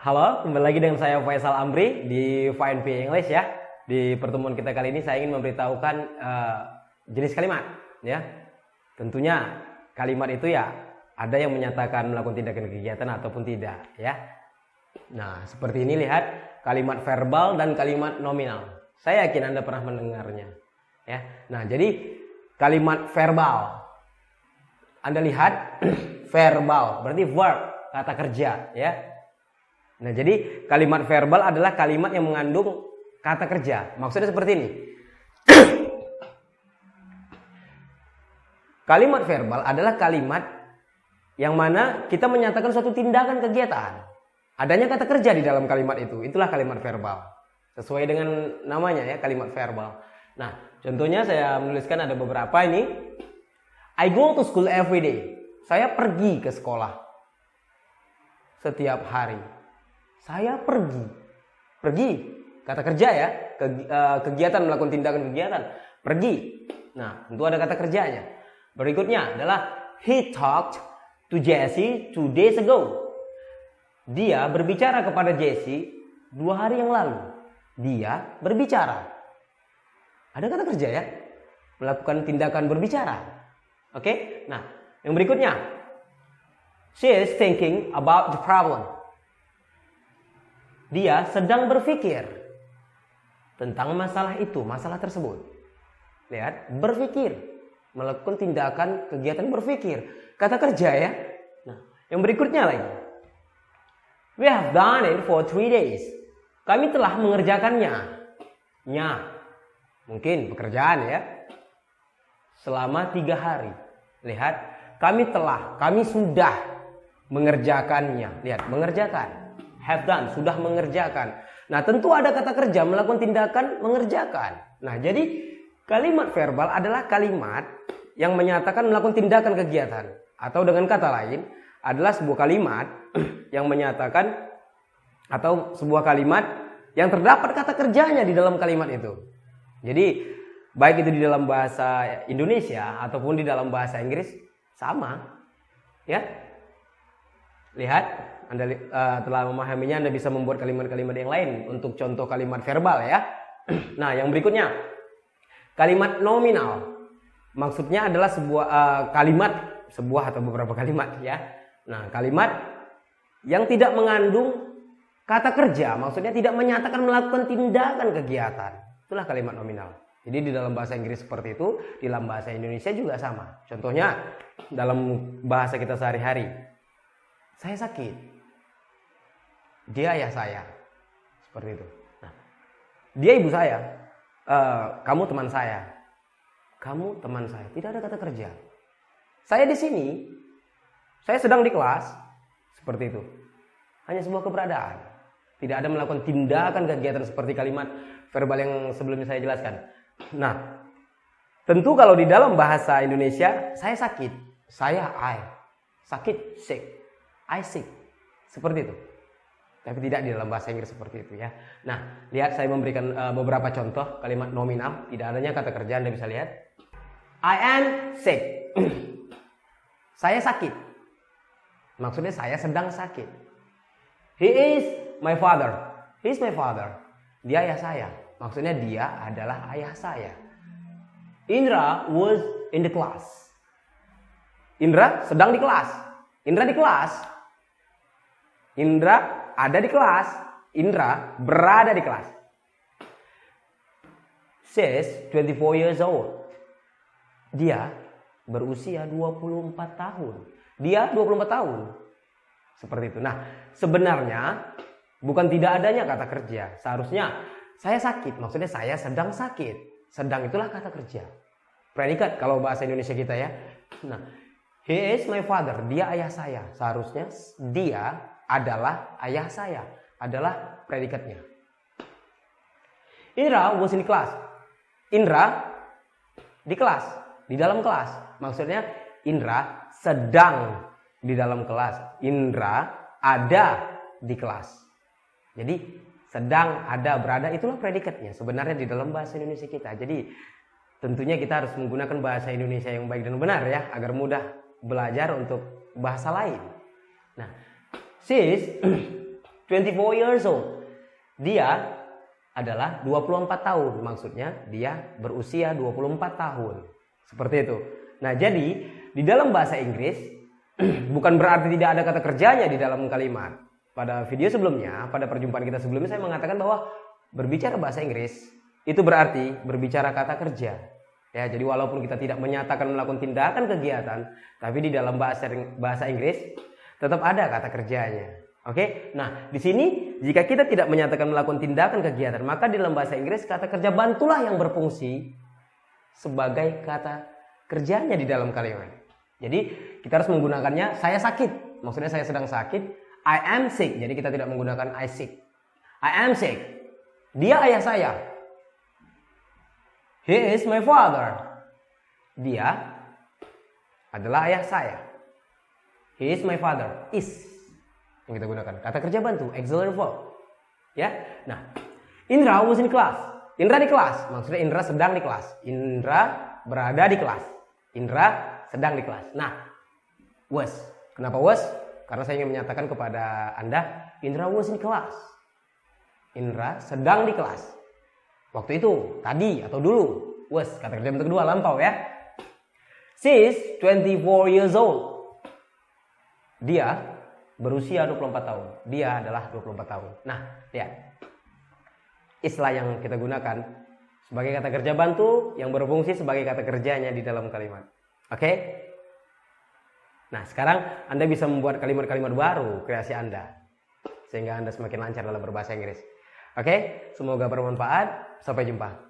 Halo, kembali lagi dengan saya Faisal Amri di VNP English ya. Di pertemuan kita kali ini saya ingin memberitahukan jenis kalimat ya. Tentunya kalimat itu ya ada yang menyatakan melakukan tindakan kegiatan ataupun tidak ya. Nah, seperti ini lihat kalimat verbal dan kalimat nominal. Saya yakin Anda pernah mendengarnya ya. Nah, jadi kalimat verbal. Anda lihat verbal berarti verb, kata kerja ya. Nah, jadi kalimat verbal adalah kalimat yang mengandung kata kerja. Maksudnya seperti ini. Kalimat verbal adalah kalimat yang mana kita menyatakan suatu tindakan kegiatan. Adanya kata kerja di dalam kalimat itu. Itulah kalimat verbal. Sesuai dengan namanya ya, kalimat verbal. Nah, contohnya saya menuliskan ada beberapa ini. I go to school every day. Saya pergi ke sekolah setiap hari. Saya pergi, kata kerja ya, kegiatan, melakukan tindakan kegiatan, pergi. Nah, tentu ada kata kerjanya. Berikutnya adalah he talked to Jesse 2 days ago. Dia berbicara kepada Jesse 2 hari yang lalu. Dia berbicara. Ada kata kerja ya, melakukan tindakan berbicara. Oke? Nah, yang berikutnya, she is thinking about the problem. Dia sedang berpikir tentang masalah itu, masalah tersebut. Lihat, berpikir, melakukan tindakan kegiatan berpikir, kata kerja ya. Nah, yang berikutnya lagi. We have done it for 3 days. Kami telah mengerjakannya. Nya, mungkin pekerjaan ya. Selama 3 hari. Lihat, kami sudah mengerjakannya. Lihat, mengerjakan. Have done, sudah mengerjakan. Nah, tentu ada kata kerja, melakukan tindakan, mengerjakan. Nah, jadi kalimat verbal adalah kalimat yang menyatakan melakukan tindakan kegiatan. Atau dengan kata lain, adalah sebuah kalimat yang menyatakan atau sebuah kalimat yang terdapat kata kerjanya di dalam kalimat itu. Jadi, baik itu di dalam bahasa Indonesia ataupun di dalam bahasa Inggris, sama. Ya. Lihat. Anda telah memahaminya, Anda bisa membuat kalimat-kalimat yang lain untuk contoh kalimat verbal ya. Nah, yang berikutnya kalimat nominal. Maksudnya adalah sebuah kalimat, sebuah atau beberapa kalimat ya. Nah, kalimat yang tidak mengandung kata kerja, maksudnya tidak menyatakan melakukan tindakan kegiatan. Itulah kalimat nominal. Jadi di dalam bahasa Inggris seperti itu, di dalam bahasa Indonesia juga sama. Contohnya dalam bahasa kita sehari-hari. Saya sakit. Dia ayah saya. Seperti itu. Nah, dia ibu saya. Kamu teman saya. Kamu teman saya. Tidak ada kata kerja. Saya di sini. Saya sedang di kelas. Seperti itu. Hanya sebuah keberadaan. Tidak ada melakukan tindakan kegiatan seperti kalimat verbal yang sebelumnya saya jelaskan. Nah, tentu kalau di dalam bahasa Indonesia, saya sakit. Saya sakit, sick. I sick. Seperti itu. Tapi tidak di dalam bahasa Inggris seperti itu ya. Nah, lihat saya memberikan beberapa contoh kalimat nominal. Tidak adanya kata kerja, Anda bisa lihat. I am sick. Saya sakit. Maksudnya saya sedang sakit. He is my father. He is my father. Dia ayah saya. Maksudnya dia adalah ayah saya. Indra was in the class. Indra sedang di kelas. Indra di kelas. Indra ada di kelas. Indra berada di kelas. She's 24 years old. Dia berusia 24 tahun. Dia 24 tahun. Seperti itu. Nah, sebenarnya bukan tidak adanya kata kerja. Seharusnya saya sakit. Maksudnya saya sedang sakit. Sedang itulah kata kerja. Predikat kalau bahasa Indonesia kita ya. Nah, he is my father. Dia ayah saya. Seharusnya dia adalah ayah saya, adalah predikatnya. Indra was in class. Indra di kelas, di dalam kelas. Maksudnya Indra sedang di dalam kelas. Indra ada di kelas. Jadi sedang, ada, berada itulah predikatnya sebenarnya di dalam bahasa Indonesia kita. Jadi tentunya kita harus menggunakan bahasa Indonesia yang baik dan benar ya, agar mudah belajar untuk bahasa lain. Nah, she is 24 years old. Dia adalah 24 tahun. Maksudnya dia berusia 24 tahun. Seperti itu. Nah, jadi di dalam bahasa Inggris bukan berarti tidak ada kata kerjanya di dalam kalimat. Pada video sebelumnya, pada perjumpaan kita sebelumnya saya mengatakan bahwa berbicara bahasa Inggris itu berarti berbicara kata kerja. Ya, jadi walaupun kita tidak menyatakan melakukan tindakan kegiatan, tapi di dalam bahasa Inggris tetap ada kata kerjanya. Oke? Nah, di sini jika kita tidak menyatakan melakukan tindakan kegiatan, maka di dalam bahasa Inggris kata kerja bantulah yang berfungsi sebagai kata kerjanya di dalam kalimat. Jadi kita harus menggunakannya saya sakit. Maksudnya saya sedang sakit. I am sick. Jadi kita tidak menggunakan I sick. I am sick. Dia ayah saya. He is my father. Dia adalah ayah saya. He is my father. Is yang kita gunakan. Kata kerja bantu, auxiliary verb. Ya. Nah, Indra was in class. Indra di kelas. Maksudnya Indra sedang di kelas. Indra berada di kelas. Indra sedang di kelas. Nah, was. Kenapa was? Karena saya ingin menyatakan kepada Anda, Indra was in class. Indra sedang di kelas. Waktu itu, tadi atau dulu. Was, kata kerja bentuk kedua, lampau ya. She is 24 years old. Dia berusia 24 tahun. Dia adalah 24 tahun. Nah, lihat. Istilah yang kita gunakan sebagai kata kerja bantu yang berfungsi sebagai kata kerjanya di dalam kalimat. Oke? Nah, sekarang Anda bisa membuat kalimat-kalimat baru kreasi Anda. Sehingga Anda semakin lancar dalam berbahasa Inggris. Oke? Semoga bermanfaat. Sampai jumpa.